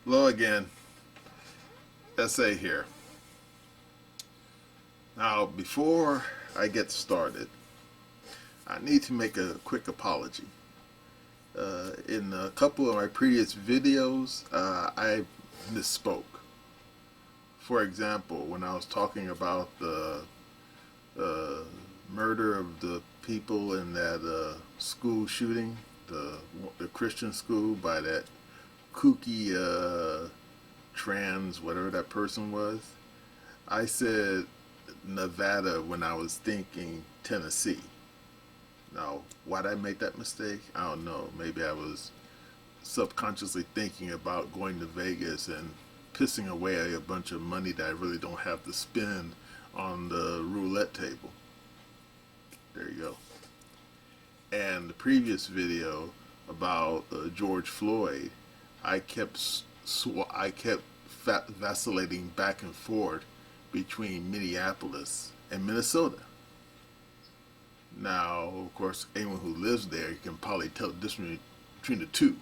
Hello again. Essay here. Now, before I get started, I need to make a quick apology. In a couple of my previous videos, I misspoke. For example, when I was talking about the murder of the people in that school shooting, the Christian school by that kooky trans, whatever that person was, I said Nevada when I was thinking Tennessee. Now, why did I make that mistake? I don't know. Maybe I was subconsciously thinking about going to Vegas and pissing away a bunch of money that I really don't have to spend on the roulette table. There you go. And the previous video about George Floyd, I kept vacillating back and forth between Minneapolis and Minnesota. Now, of course, anyone who lives there can probably tell the difference between the two.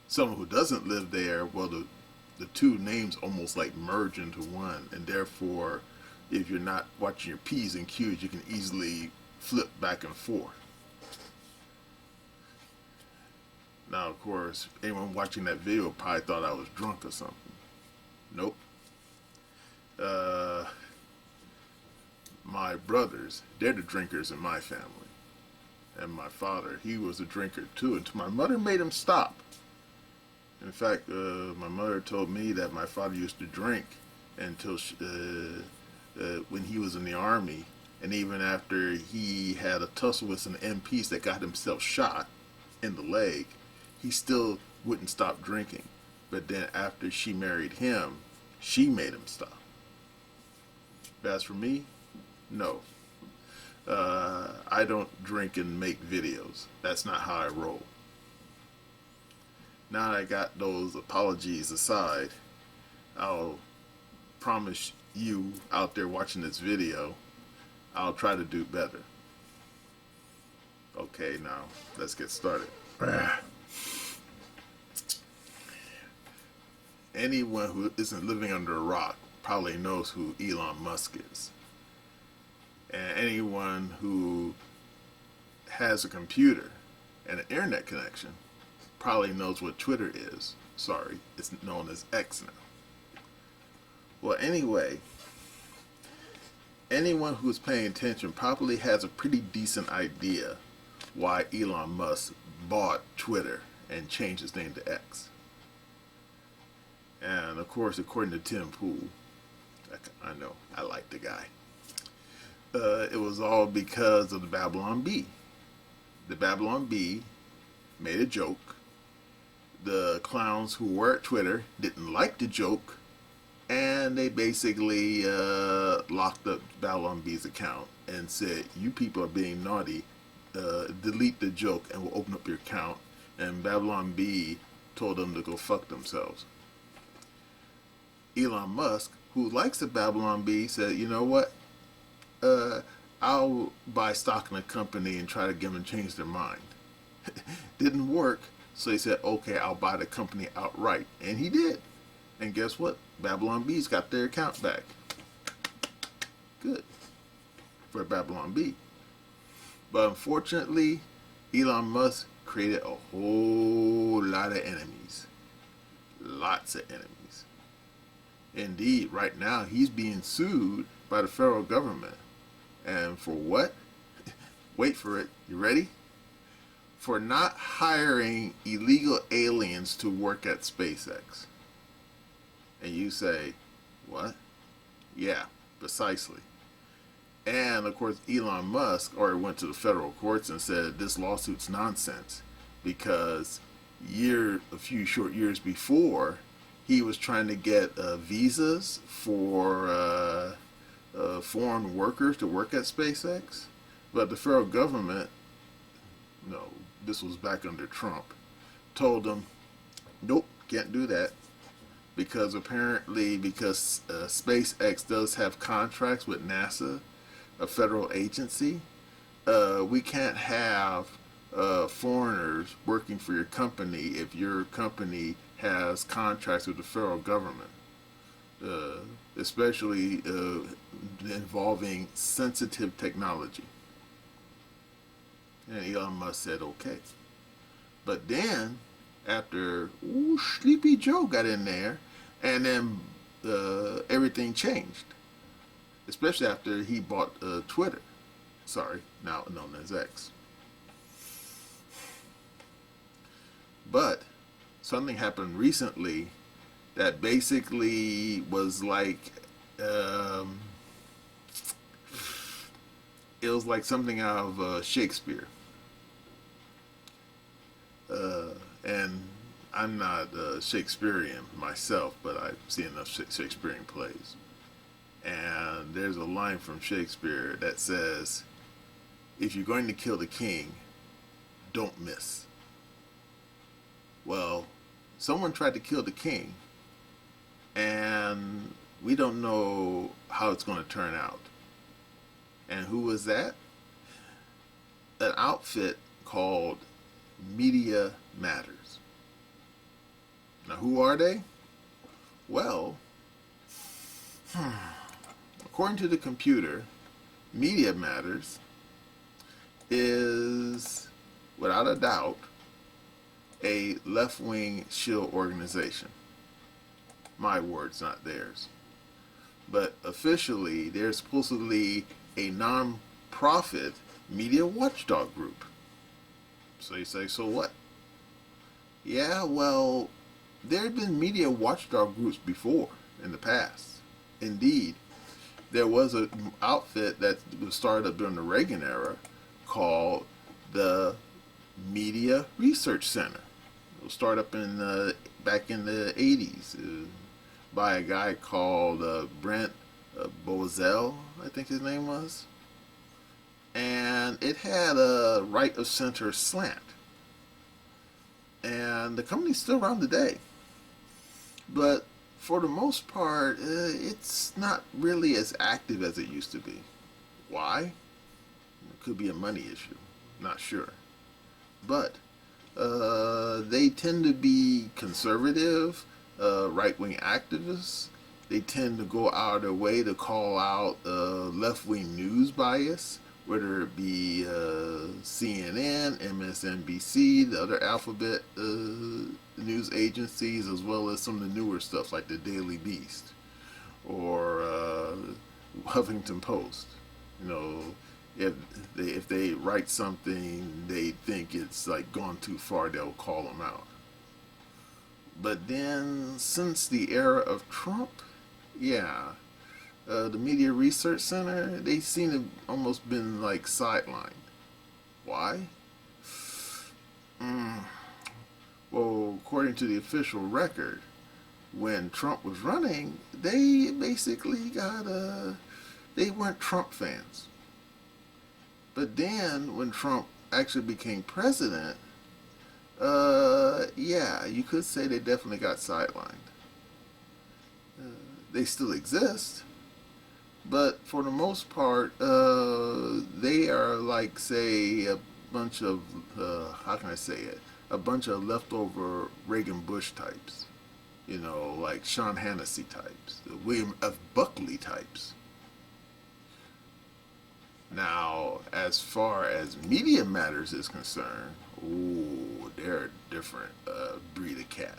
Someone who doesn't live there, well, the two names almost like merge into one, and therefore, if you're not watching your P's and Q's, you can easily flip back and forth. Now, of course, anyone watching that video probably thought I was drunk or something. Nope. My brothers, they're the drinkers in my family. And my father, he was a drinker too, until my mother made him stop. In fact, my mother told me that my father used to drink until when he was in the Army, and even after he had a tussle with some MPs that got himself shot in the leg, he still wouldn't stop drinking. But then after she married him, she made him stop. As for me, no. I don't drink and make videos. That's not how I roll. Now that I got those apologies aside, I'll promise you out there watching this video, I'll try to do better. Okay, now let's get started. Anyone who isn't living under a rock probably knows who Elon Musk is. And anyone who has a computer and an internet connection probably knows what Twitter is. Sorry, it's known as X now. Well, anyway, anyone who's paying attention probably has a pretty decent idea why Elon Musk bought Twitter and changed his name to X. And of course, according to Tim Pool, I know, I like the guy. It was all because of the Babylon Bee. The Babylon Bee made a joke. The clowns who were at Twitter didn't like the joke, and they basically locked up Babylon Bee's account and said, "You people are being naughty. Delete the joke and we'll open up your account." And Babylon Bee told them to go fuck themselves. Elon Musk, who likes the Babylon Bee, said, "You know what? I'll buy stock in a company and try to get them to change their mind." Didn't work, so he said, "Okay, I'll buy the company outright." And he did. And guess what? Babylon Bee's got their account back. Good for Babylon Bee. But unfortunately, Elon Musk created a whole lot of enemies. Lots of enemies. Indeed, right now he's being sued by the federal government. And for what? Wait for it. You ready? For not hiring illegal aliens to work at SpaceX. And you say, what? Yeah, precisely. And of course, Elon Musk already went to the federal courts and said this lawsuit's nonsense because a few short years before, he was trying to get visas for foreign workers to work at SpaceX, but the federal government, no, this was back under Trump, told them, nope, can't do that, because apparently, because SpaceX does have contracts with NASA, a federal agency, we can't have foreigners working for your company if your company has contracts with the federal government, uh, especially involving sensitive technology. And Elon Musk said, okay. But then, after Sleepy Joe got in there, and then everything changed, especially after he bought Twitter. Sorry, now known as X. But something happened recently that basically was like it was like something out of Shakespeare. And I'm not Shakespearean myself, but I've seen enough Shakespearean plays. And there's a line from Shakespeare that says, if you're going to kill the king, don't miss. Well, someone tried to kill the king, and we don't know how it's going to turn out. And who was that? An outfit called Media Matters. Now, who are they? Well, according to the computer, Media Matters is, without a doubt, a left-wing shill organization. My words, not theirs. But officially, they're supposedly a non-profit media watchdog group. So you say, so what? Yeah, well, there have been media watchdog groups before in the past. Indeed, there was an outfit that was started up during the Reagan era called the Media Research Center. It was started up in back in the 80s by a guy called Brent Bozell, I think his name was. And it had a right of center slant. And the company's still around today. But for the most part, it's not really as active as it used to be. Why? It could be a money issue. Not sure. But they tend to be conservative, right-wing activists. They tend to go out of their way to call out left-wing news bias, whether it be CNN, MSNBC, the other alphabet news agencies, as well as some of the newer stuff like the Daily Beast or Huffington Post. You know, if they write something they think it's like gone too far, they'll call them out. But then, since the era of Trump, yeah, the Media Research Center, they seem to have almost been like sidelined. Why? Well, according to the official record, when Trump was running, they basically got they weren't Trump fans. But then, when Trump actually became president, yeah, you could say they definitely got sidelined. They still exist, but for the most part, they are like, say, a bunch of, how can I say it? A bunch of leftover Reagan Bush types. You know, like Sean Hannity types, the William F. Buckley types. Now, as far as Media Matters is concerned, ooh, they're a different breed of cat.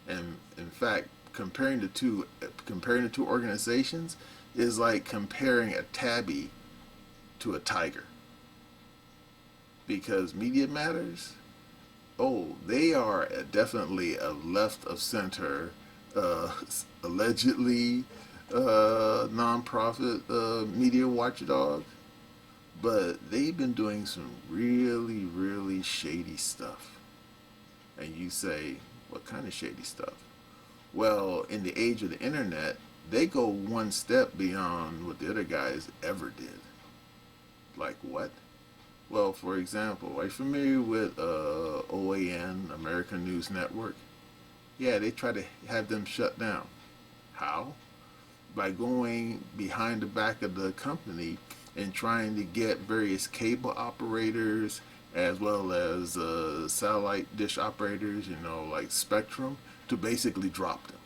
And in fact, comparing the two organizations is like comparing a tabby to a tiger. Because Media Matters, oh, they are definitely a left of center, allegedly nonprofit media watchdog. But they've been doing some really, really shady stuff. And you say, what kind of shady stuff? Well, in the age of the internet, they go one step beyond what the other guys ever did. Like what? Well, for example, are you familiar with OAN, American News Network? Yeah, they try to have them shut down. How? By going behind the back of the company and trying to get various cable operators as well as satellite dish operators, like Spectrum, to basically drop them.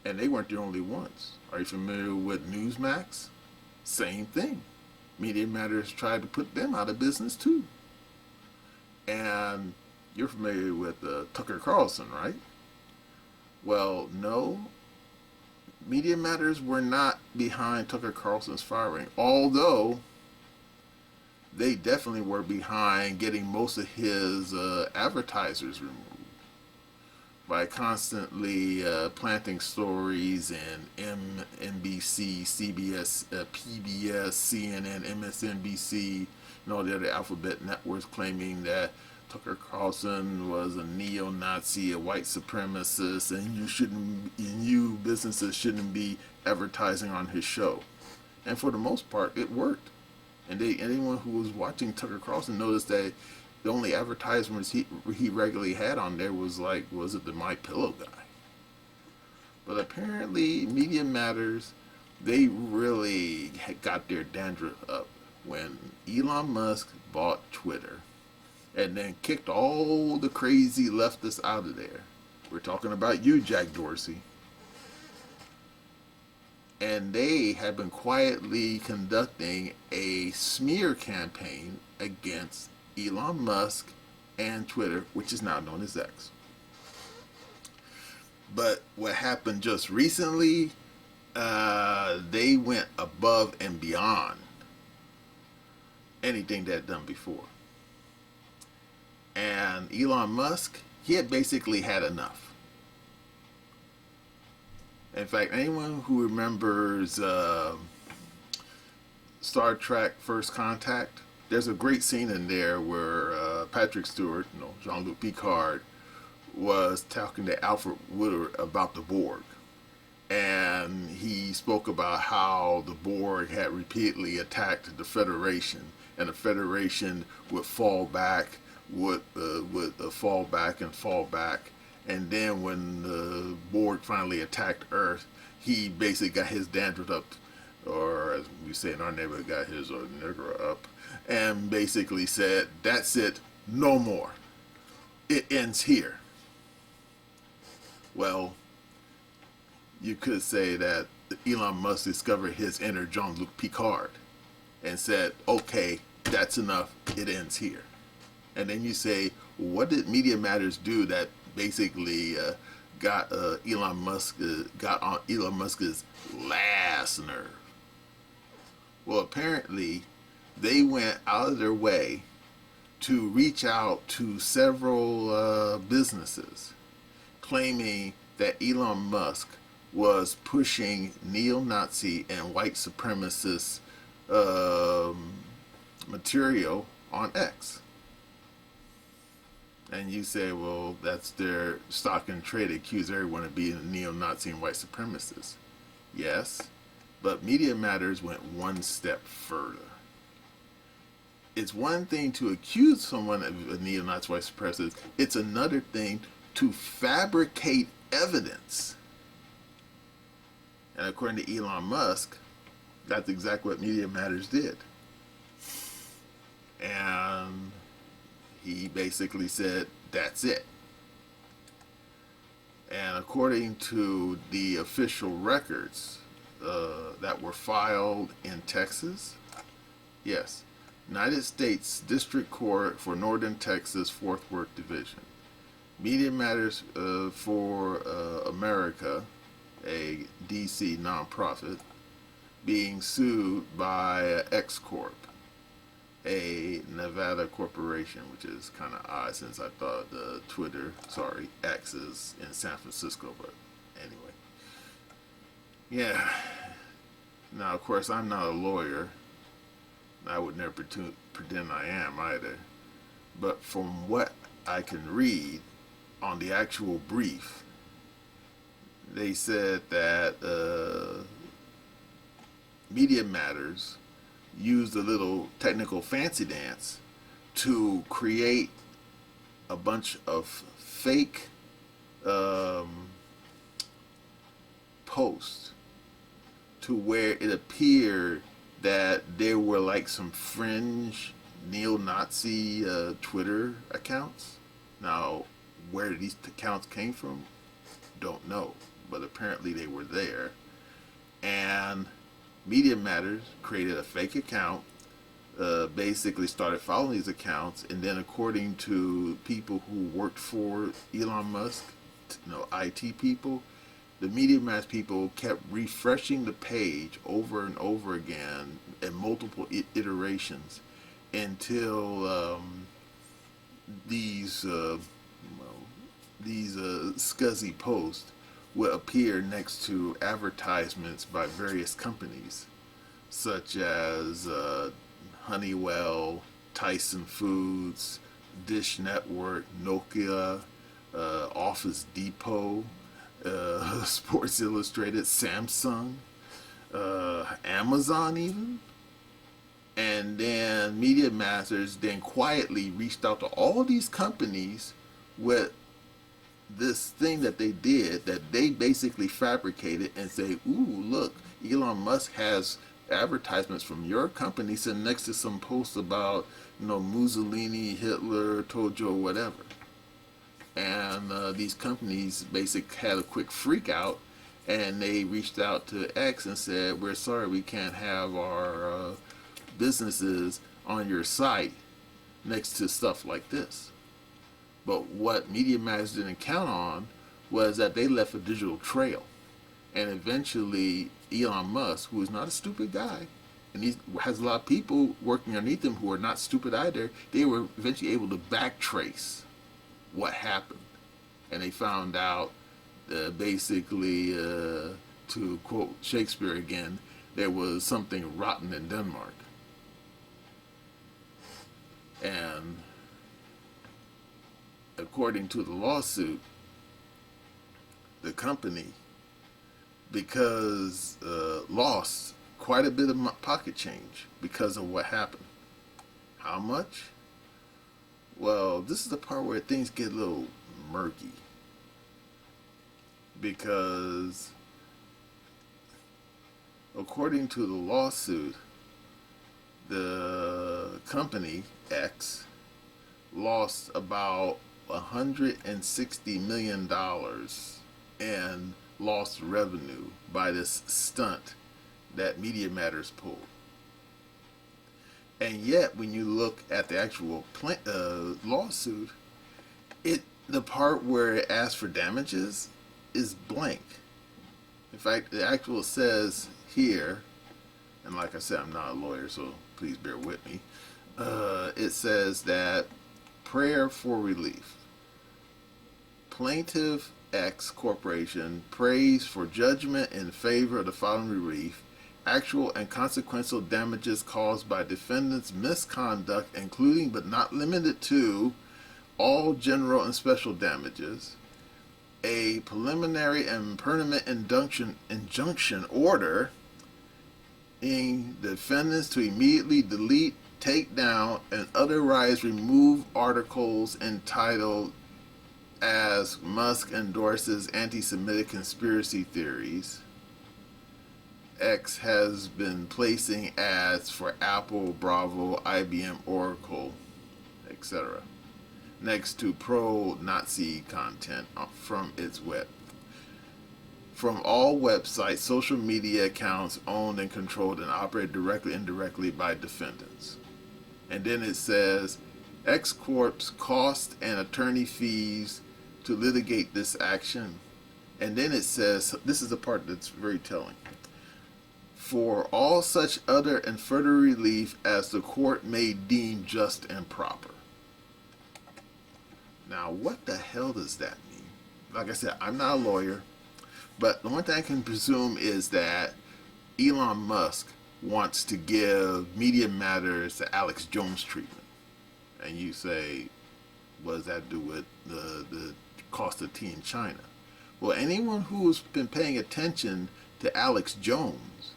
And they weren't the only ones. Are you familiar with Newsmax? Same thing. Media Matters tried to put them out of business too. And you're familiar with Tucker Carlson, right? Well, no. Media Matters were not behind Tucker Carlson's firing, although they definitely were behind getting most of his advertisers removed by constantly planting stories in NBC, CBS, PBS, CNN, MSNBC, and all the other alphabet networks claiming that Tucker Carlson was a neo-Nazi, a white supremacist, and you businesses shouldn't be advertising on his show. And for the most part, it worked. And anyone who was watching Tucker Carlson noticed that the only advertisements he regularly had on there was it the My Pillow guy? But apparently, Media Matters, they really got their dandruff up when Elon Musk bought Twitter and then kicked all the crazy leftists out of there. We're talking about you, Jack Dorsey. And they have been quietly conducting a smear campaign against Elon Musk and Twitter, which is now known as X. But what happened just recently, they went above and beyond anything they'd done before. And Elon Musk, he had basically had enough. In fact, anyone who remembers Star Trek First Contact, there's a great scene in there where Patrick Stewart, Jean-Luc Picard, was talking to Alfred Woodard about the Borg. And he spoke about how the Borg had repeatedly attacked the Federation, and the Federation would fall back, would fall back and fall back. And then when the Borg finally attacked Earth, he basically got his dandruff up, or as we say in our neighborhood, got his nigger up, and basically said, that's it, no more. It ends here. Well, you could say that Elon Musk discovered his inner Jean-Luc Picard and said, okay, that's enough, it ends here. And then you say, what did Media Matters do that basically got on Elon Musk's last nerve? Well, apparently they went out of their way to reach out to several businesses claiming that Elon Musk was pushing neo-Nazi and white supremacist material on X. And you say, well, that's their stock and trade. They accuse everyone of being a neo-Nazi and white supremacist. Yes, but Media Matters went one step further. It's one thing to accuse someone of a neo-Nazi white supremacist. It's another thing to fabricate evidence. And according to Elon Musk, that's exactly what Media Matters did. And he basically said, that's it. And according to the official records that were filed in Texas, yes, United States District Court for Northern Texas, Fourth Worth Division. Media Matters for America, a DC nonprofit, being sued by X Corp, a Nevada corporation, which is kind of odd since I thought X is in San Francisco, but anyway. Yeah. Now, of course, I'm not a lawyer. I would never pretend I am either. But from what I can read on the actual brief, they said that Media Matters used a little technical fancy dance to create a bunch of fake posts to where it appeared that there were like some fringe neo-Nazi Twitter accounts. Now, where these accounts came from, don't know, but apparently they were there. And Media Matters created a fake account, basically started following these accounts, and then according to people who worked for Elon Musk, IT people, the Media Matters people kept refreshing the page over and over again in multiple iterations until these scuzzy posts would appear next to advertisements by various companies, such as Honeywell, Tyson Foods, Dish Network, Nokia, Office Depot, Sports Illustrated, Samsung, Amazon even. And then Media Masters then quietly reached out to all these companies with this thing that they did, that they basically fabricated, and say, ooh, look, Elon Musk has advertisements from your company sitting next to some posts about, Mussolini, Hitler, Tojo, whatever. And these companies basically had a quick freak out, and they reached out to X and said, we're sorry, we can't have our businesses on your site next to stuff like this. But what Media Matters didn't count on was that they left a digital trail. And eventually, Elon Musk, who is not a stupid guy, and he has a lot of people working underneath him who are not stupid either, they were eventually able to backtrace what happened. And they found out, basically, to quote Shakespeare again, there was something rotten in Denmark. And according to the lawsuit, the company, because lost quite a bit of pocket change because of what happened. How much? Well, this is the part where things get a little murky, because according to the lawsuit, the company X lost about $160 million in lost revenue by this stunt that Media Matters pulled. And yet, when you look at the actual lawsuit, the part where it asks for damages is blank. In fact, the actual says here, and like I said, I'm not a lawyer, so please bear with me. It says that prayer for relief. Plaintiff X Corporation prays for judgment in favor of the following relief: actual and consequential damages caused by defendant's misconduct, including but not limited to all general and special damages, a preliminary and permanent injunction order in defendants to immediately delete, take down, and otherwise remove articles entitled as Musk endorses anti-Semitic conspiracy theories. X has been placing ads for Apple, Bravo, IBM, Oracle, etc. next to pro-Nazi content from its web. From all websites, social media accounts owned and controlled and operated directly and indirectly by defendants. And then it says, X Corp's cost and attorney fees to litigate this action. And then it says, this is the part that's very telling, for all such other and further relief as the court may deem just and proper. Now, what the hell does that mean? Like I said, I'm not a lawyer, but the one thing I can presume is that Elon Musk wants to give Media Matters the Alex Jones treatment. And you say, what does that do with the cost of tea in China? Well, anyone who's been paying attention to Alex Jones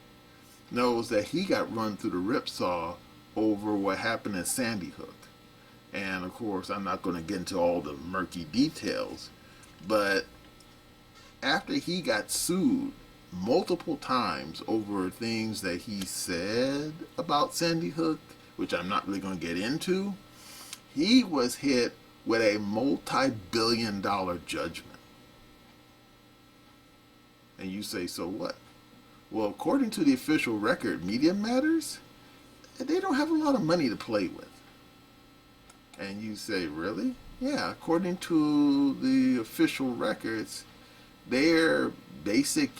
knows that he got run through the ripsaw over what happened in Sandy Hook. And of course, I'm not going to get into all the murky details, but after he got sued multiple times over things that he said about Sandy Hook, which I'm not really going to get into, he was hit with a multi-billion-dollar judgment. And you say, so what? Well, according to the official record, Media Matters, they don't have a lot of money to play with. And you say, really? Yeah, according to the official records, their basic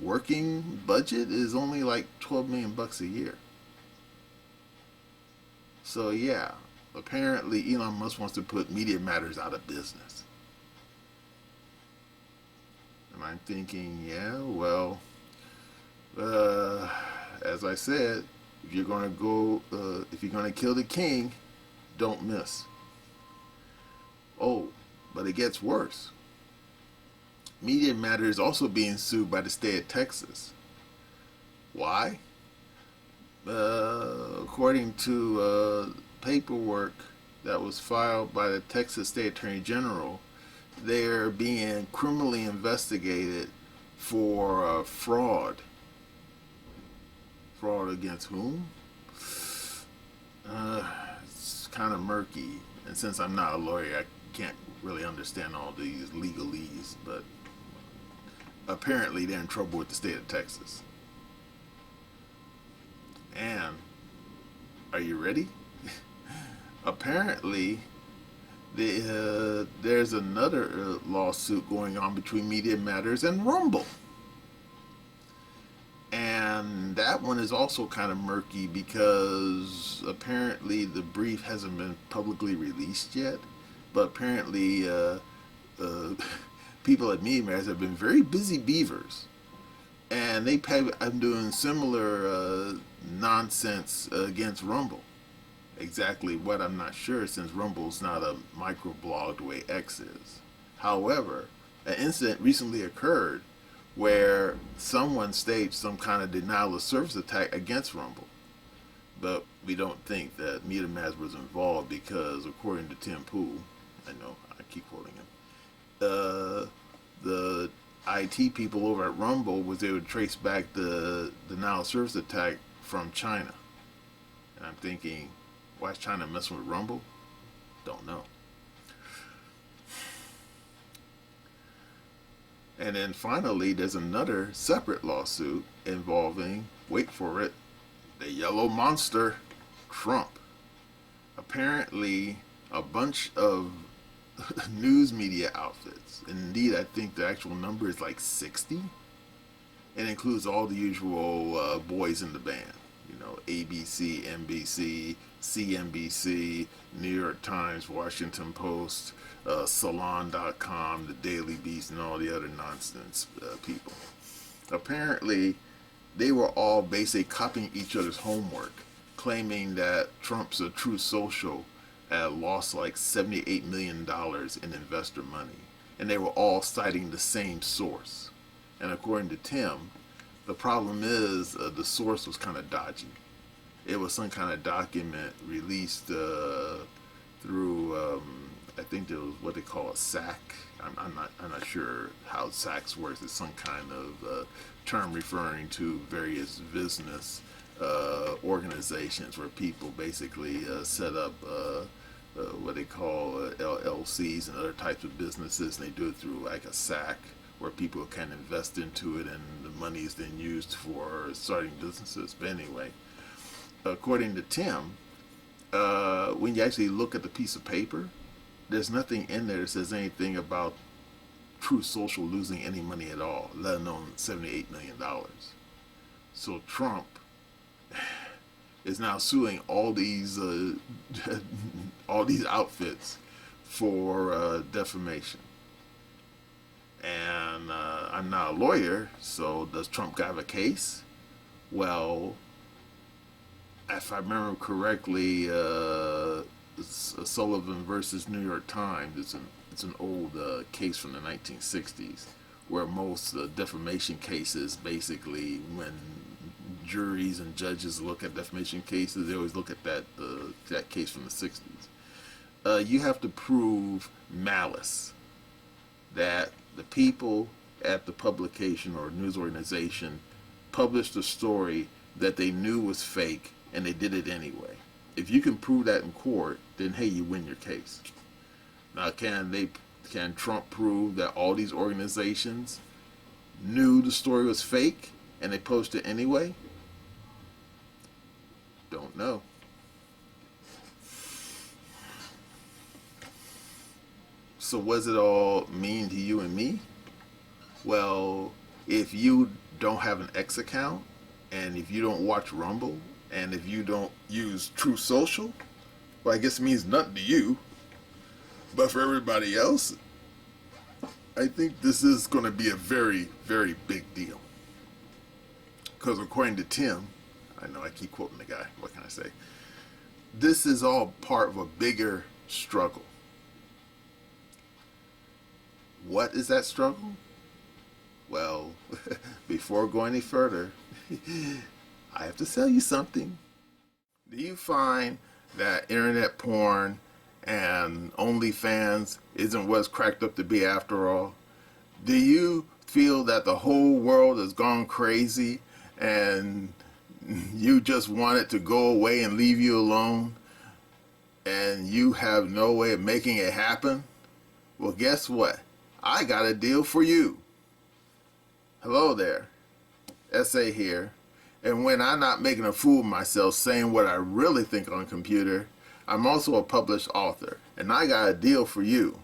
working budget is only like $12 million a year. So yeah, apparently Elon Musk wants to put Media Matters out of business. And I'm thinking, yeah, well, as I said, if you're going to kill the king, don't miss. Oh, but it gets worse. Media Matters is also being sued by the state of Texas. Why? According to paperwork that was filed by the Texas State Attorney General, they're being criminally investigated for fraud. Fraud against whom? It's kind of murky. And since I'm not a lawyer, I can't really understand all these legalese. But apparently they're in trouble with the state of Texas. And are you ready? Apparently, there's another lawsuit going on between Media Matters and Rumble. And that one is also kind of murky because apparently the brief hasn't been publicly released yet. But apparently people at Media Matters have been very busy beavers. And I'm doing similar nonsense against Rumble. Exactly what, I'm not sure, since Rumble's not a microblog the way X is. However, an incident recently occurred where someone staged some kind of denial of service attack against Rumble. But we don't think that Media Matters was involved because, according to Tim Pool, I know, I keep quoting him, the IT people over at Rumble was able to trace back the denial of service attack from China. And I'm thinking, why is China messing with Rumble? Don't know. And then finally, there's another separate lawsuit involving, wait for it, the yellow monster, Trump. Apparently, a bunch of news media outfits, indeed I think the actual number is like 60, and includes all the usual boys in the band. You know, ABC, NBC, CNBC, New York Times, Washington Post, Salon.com, the Daily Beast, and all the other nonsense people. Apparently, they were all basically copying each other's homework, claiming that Trump's Truth Social had lost like $78 million in investor money. And they were all citing the same source. And according to Tim, the problem is the source was kind of dodgy. It was some kind of document released through, I think it was what they call a SAC. I'm not sure how SACs works. It's some kind of term referring to various business organizations where people basically set up what they call LLCs and other types of businesses, and they do it through like a SAC where people can invest into it and the money is then used for starting businesses. But anyway, according to Tim, when you actually look at the piece of paper, there's nothing in there that says anything about Truth Social losing any money at all, let alone $78 million. So Trump is now suing all these outfits for defamation. And I'm not a lawyer, so does Trump have a case? Well, if I remember correctly, Sullivan versus New York Times, it's an old case from the 1960s, where most defamation cases, basically, when juries and judges look at defamation cases, they always look at that case from the 60s. You have to prove malice, that the people at the publication or news organization published a story that they knew was fake and they did it anyway. If you can prove that in court, then hey, you win your case. Now, can Trump prove that all these organizations knew the story was fake and they posted it anyway? Don't know. So what does it all mean to you and me? Well, if you don't have an X account, and if you don't watch Rumble, and if you don't use True Social, well, I guess it means nothing to you. But for everybody else, I think this is going to be a very, very big deal. Because according to Tim, I know I keep quoting the guy, what can I say? This is all part of a bigger struggle. What is that struggle? Well, before going any further, I have to tell you something. Do you find that internet porn and OnlyFans isn't what it's cracked up to be after all? Do you feel that the whole world has gone crazy and you just want it to go away and leave you alone and you have no way of making it happen? Well, guess what? I got a deal for you. Hello there, SA here. And when I'm not making a fool of myself saying what I really think on a computer, I'm also a published author, and I got a deal for you.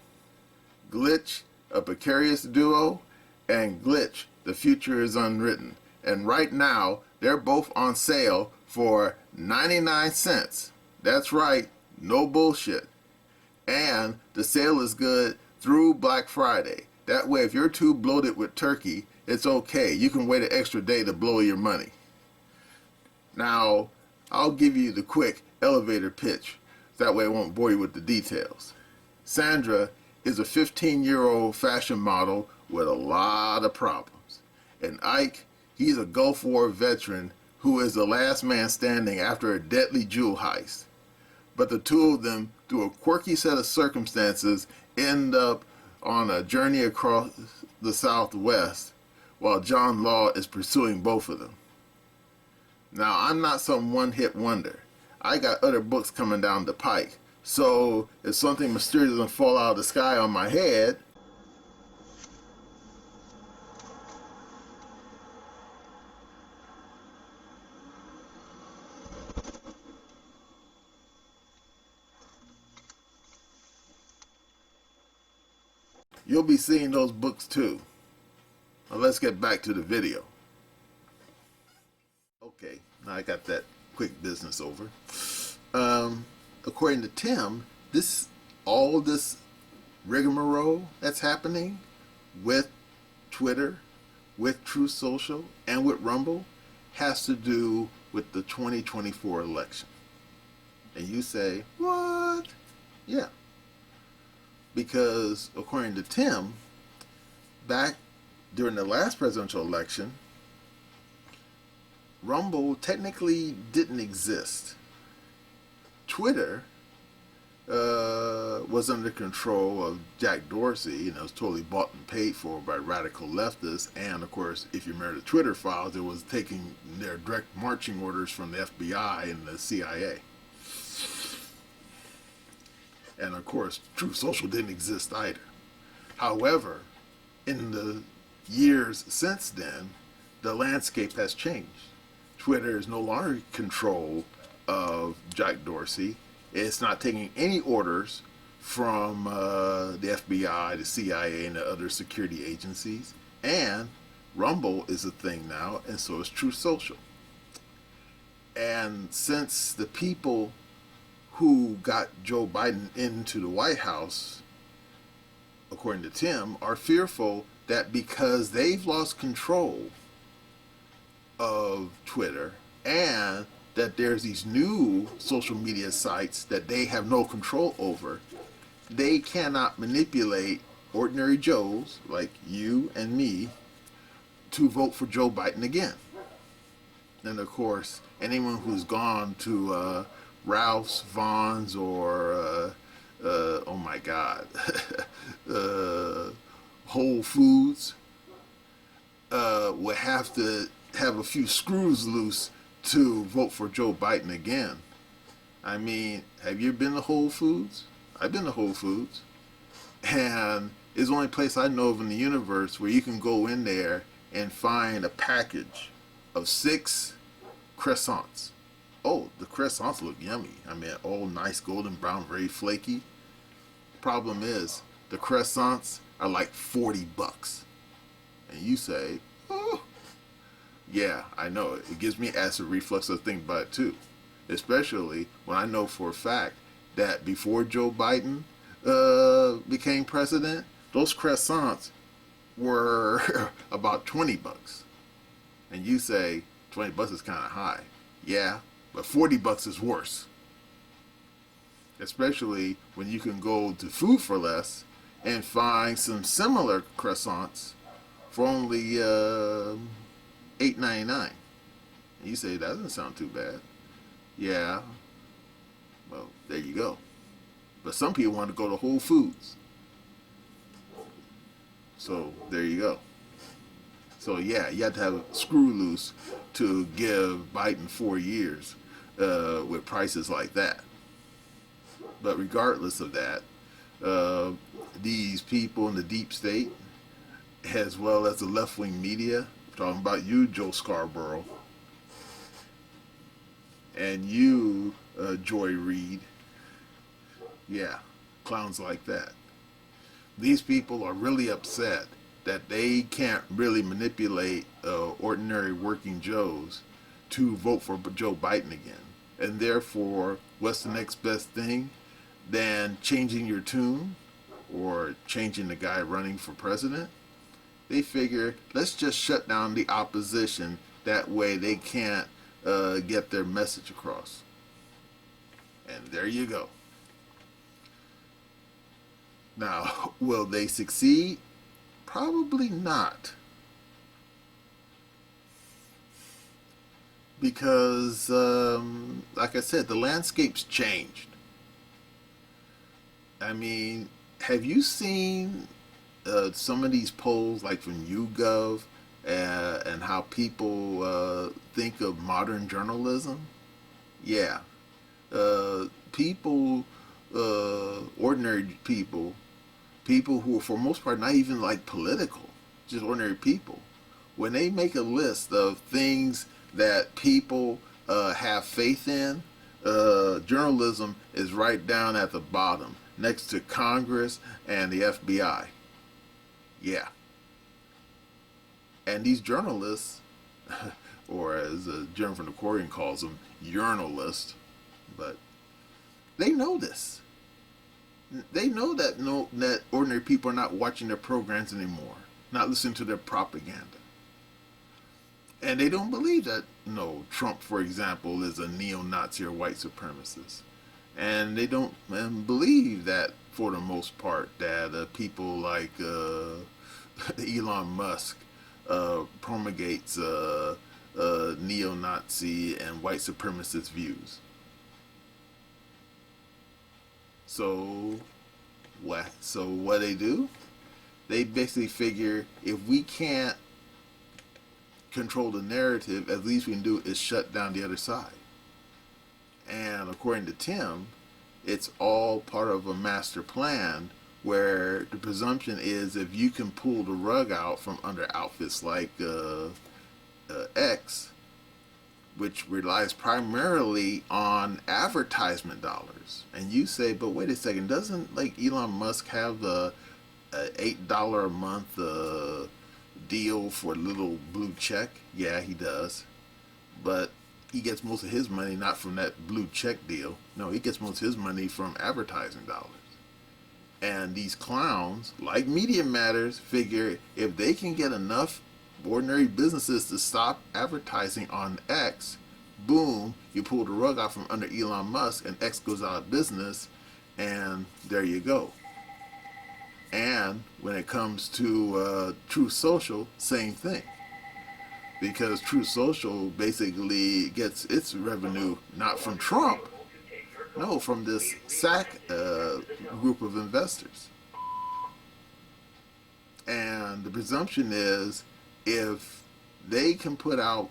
Glitch, a precarious duo, and Glitch, the future is unwritten. And right now, they're both on sale for 99 cents. That's right, no bullshit. And the sale is good through Black Friday. That way, if you're too bloated with turkey, it's okay. You can wait an extra day to blow your money. Now, I'll give you the quick elevator pitch. That way I won't bore you with the details. Sandra is a 15-year-old fashion model with a lot of problems. And Ike, he's a Gulf War veteran who is the last man standing after a deadly jewel heist. But the two of them, through a quirky set of circumstances, end up on a journey across the Southwest while John Law is pursuing both of them. Now, I'm not some one-hit wonder. I got other books coming down the pike. So, if something mysterious doesn't fall out of the sky on my head, you'll be seeing those books too. Now let's get back to the video. Okay, now I got that quick business over. According to Tim, all this rigmarole that's happening with Twitter, with True Social, and with Rumble has to do with the 2024 election. And you say, what? Yeah. Because according to Tim, back during the last presidential election, Rumble technically didn't exist. Twitter was under control of Jack Dorsey, and it was totally bought and paid for by radical leftists. And of course, if you remember the Twitter files, it was taking their direct marching orders from the FBI and the CIA. And of course, True Social didn't exist either. However, in the years since then, the landscape has changed. Twitter is no longer in control of Jack Dorsey. It's not taking any orders from the FBI, the CIA, and the other security agencies. And Rumble is a thing now, and so is True Social. And since the people who got Joe Biden into the White House, according to Tim, are fearful that because they've lost control of Twitter and that there's these new social media sites that they have no control over, they cannot manipulate ordinary Joes like you and me to vote for Joe Biden again. And of course, anyone who's gone to Ralph's, Vaughn's, or oh my God, Whole Foods would have to have a few screws loose to vote for Joe Biden again. I mean, have you been to Whole Foods? I've been to Whole Foods. And it's the only place I know of in the universe where you can go in there and find a package of 6 croissants. Oh, the croissants look yummy. I mean, all nice golden brown, very flaky. Problem is, the croissants are like $40. And you say, oh, yeah, I know. It gives me acid reflux to think about it too. Especially when I know for a fact that before Joe Biden became president, those croissants were about $20. And you say, $20 is kind of high. Yeah, but $40 is worse. Especially when you can go to Food for Less and find some similar croissants for only $8.99. And you say, that doesn't sound too bad. Yeah, well, there you go. But some people want to go to Whole Foods. So there you go. So yeah, you have to have a screw loose to give Biden 4 years with prices like that. But regardless of that, these people in the deep state, as well as the left-wing media, talking about you, Joe Scarborough, and you, Joy Reid, yeah, clowns like that. These people are really upset that they can't really manipulate ordinary working Joes to vote for Joe Biden again. And therefore, what's the next best thing than changing your tune or changing the guy running for president? They figure, let's just shut down the opposition. That way they can't get their message across. And there you go. Now, will they succeed? Probably not. Because, like I said, the landscape's changed. I mean, have you seen some of these polls, like from YouGov, and how people think of modern journalism? Yeah. People, ordinary people who are for most part not even like political, just ordinary people, when they make a list of things that people have faith in, journalism is right down at the bottom, next to Congress and the FBI. Yeah. And these journalists, or as Jeremy from the Quarian calls them, journalists, but they know this. They know that that ordinary people are not watching their programs anymore, not listening to their propaganda. And they don't believe that, Trump, for example, is a neo-Nazi or white supremacist. And they don't believe that, for the most part, that people like Elon Musk promulgates neo-Nazi and white supremacist views. So what they do? They basically figure, if we can't control the narrative, at least we can do is shut down the other side. And according to Tim, it's all part of a master plan where the presumption is if you can pull the rug out from under outfits like X, which relies primarily on advertisement dollars. And you say, but wait a second, doesn't like Elon Musk have a $8 a month deal for a little blue check? Yeah, he does. But he gets most of his money not from that blue check deal. No, he gets most of his money from advertising dollars. And these clowns, like Media Matters, figure if they can get enough ordinary businesses to stop advertising on X, boom, you pull the rug out from under Elon Musk and X goes out of business, and there you go. And when it comes to Truth Social, same thing. Because Truth Social basically gets its revenue not from Trump, no, from this SAC group of investors. And the presumption is if they can put out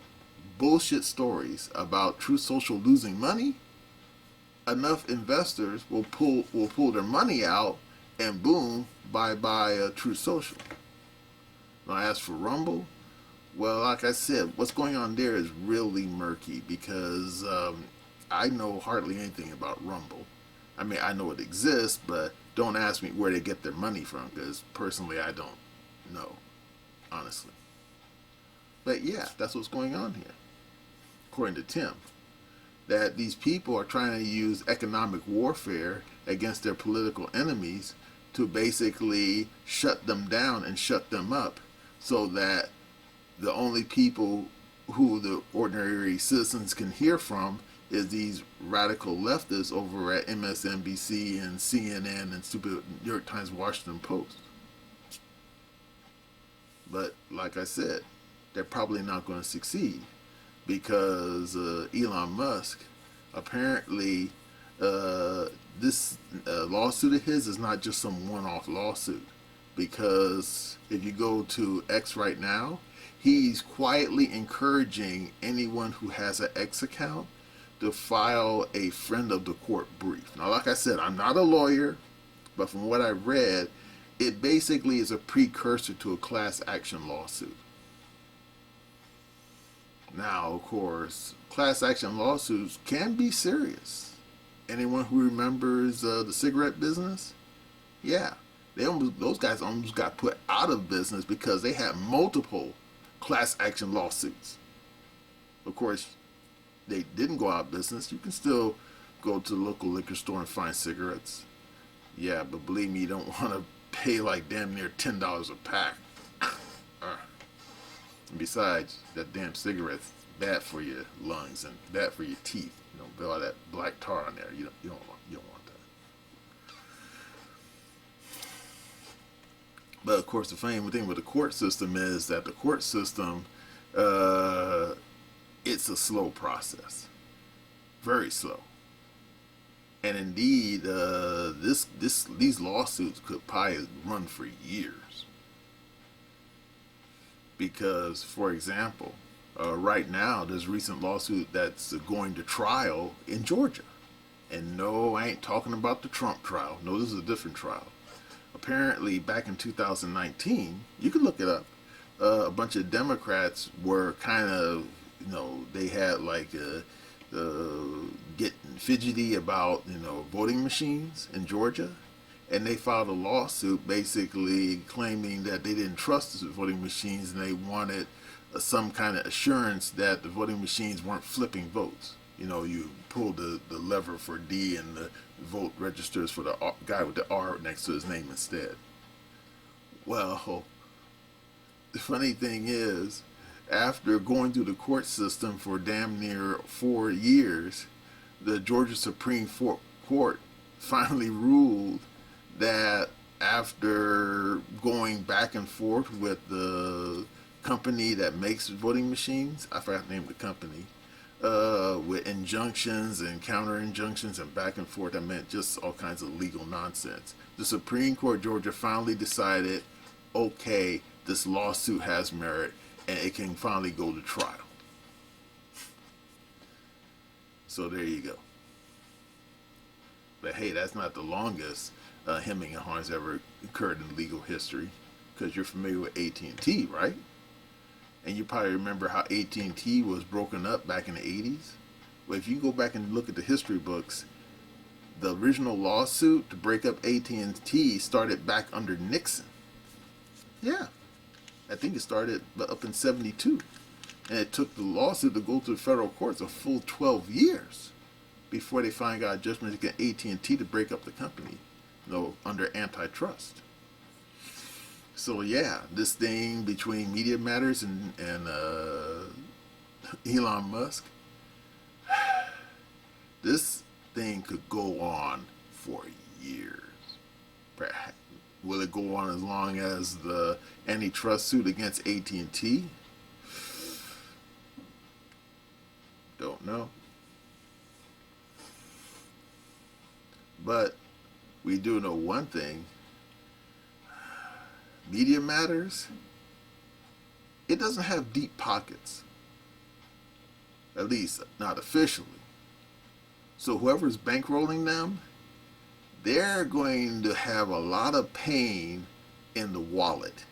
bullshit stories about True Social losing money, enough investors will pull their money out, and boom, bye bye True Social. Now as for Rumble, well, like I said, what's going on there is really murky because I know hardly anything about Rumble. I mean, I know it exists, but don't ask me where they get their money from because personally I don't know, honestly. But yeah, that's what's going on here, according to Tim. That these people are trying to use economic warfare against their political enemies to basically shut them down and shut them up so that the only people who the ordinary citizens can hear from is these radical leftists over at MSNBC and CNN and stupid New York Times, Washington Post. But like I said, they're probably not going to succeed because Elon Musk apparently this lawsuit of his is not just some one-off lawsuit, because if you go to X right now, he's quietly encouraging anyone who has an X account to file a friend of the court brief. Now, like I said, I'm not a lawyer, but from what I read, it basically is a precursor to a class action lawsuit. Now, of course, class action lawsuits can be serious. Anyone who remembers the cigarette business? Yeah, those guys almost got put out of business because they had multiple class action lawsuits. Of course, they didn't go out of business. You can still go to the local liquor store and find cigarettes. Yeah, but believe me, you don't want to pay like damn near $10 a pack. And besides, that damn cigarette's bad for your lungs and bad for your teeth. You know, with all that black tar on there. You don't want that. But of course, the funny thing with the court system is that the court system, it's a slow process, very slow. And indeed, these lawsuits could probably run for years. Because, for example, right now there's a recent lawsuit that's going to trial in Georgia. And no, I ain't talking about the Trump trial. No, this is a different trial. Apparently, back in 2019, you can look it up, a bunch of Democrats were kind of, they had like getting fidgety about, voting machines in Georgia. And they filed a lawsuit basically claiming that they didn't trust the voting machines and they wanted some kind of assurance that the voting machines weren't flipping votes. You pull the lever for D and the vote registers for the guy with the R next to his name instead. Well, the funny thing is, after going through the court system for damn near 4 years, the Georgia Supreme Court finally ruled that after going back and forth with the company that makes voting machines, I forgot the name of the company, with injunctions and counter injunctions and back and forth, that meant just all kinds of legal nonsense. The Supreme Court of Georgia finally decided, okay, this lawsuit has merit and it can finally go to trial. So there you go. But hey, that's not the longest hemming and hawing ever occurred in legal history, because you're familiar with AT&T, right? And you probably remember how AT&T was broken up back in the 80s. Well, if you go back and look at the history books, the original lawsuit to break up AT&T started back under Nixon. Yeah, I think it started up in 72. And it took the lawsuit to go to the federal courts a full 12 years before they finally got a judgment against AT&T to break up the company, under antitrust. So yeah, this thing between Media Matters and Elon Musk, this thing could go on for years. Perhaps. Will it go on as long as the antitrust suit against AT&T? Don't know. But we do know one thing. Media Matters, it doesn't have deep pockets. at least not officially. So whoever's bankrolling them, they're going to have a lot of pain in the wallet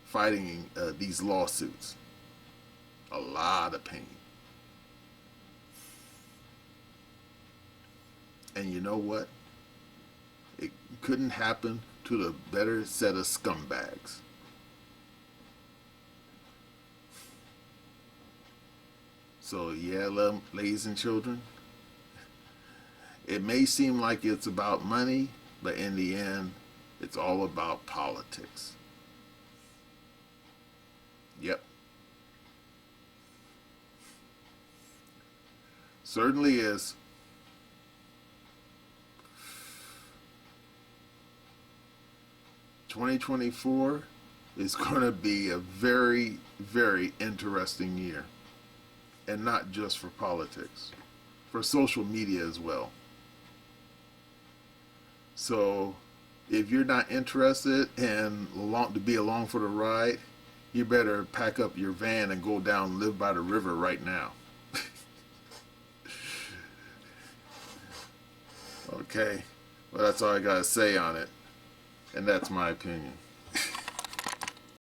fighting these lawsuits. A lot of pain. And you know what? It couldn't happen to the better set of scumbags. So yeah, ladies and children, it may seem like it's about money, but in the end, it's all about politics. Yep. Certainly is. "2024 is going to be a very, very interesting year. And not just for politics, for social media as well. So if you're not interested and to be along for the ride, you better pack up your van and go down and live by the river right now." Okay, well, that's all I gotta say on it, and that's my opinion.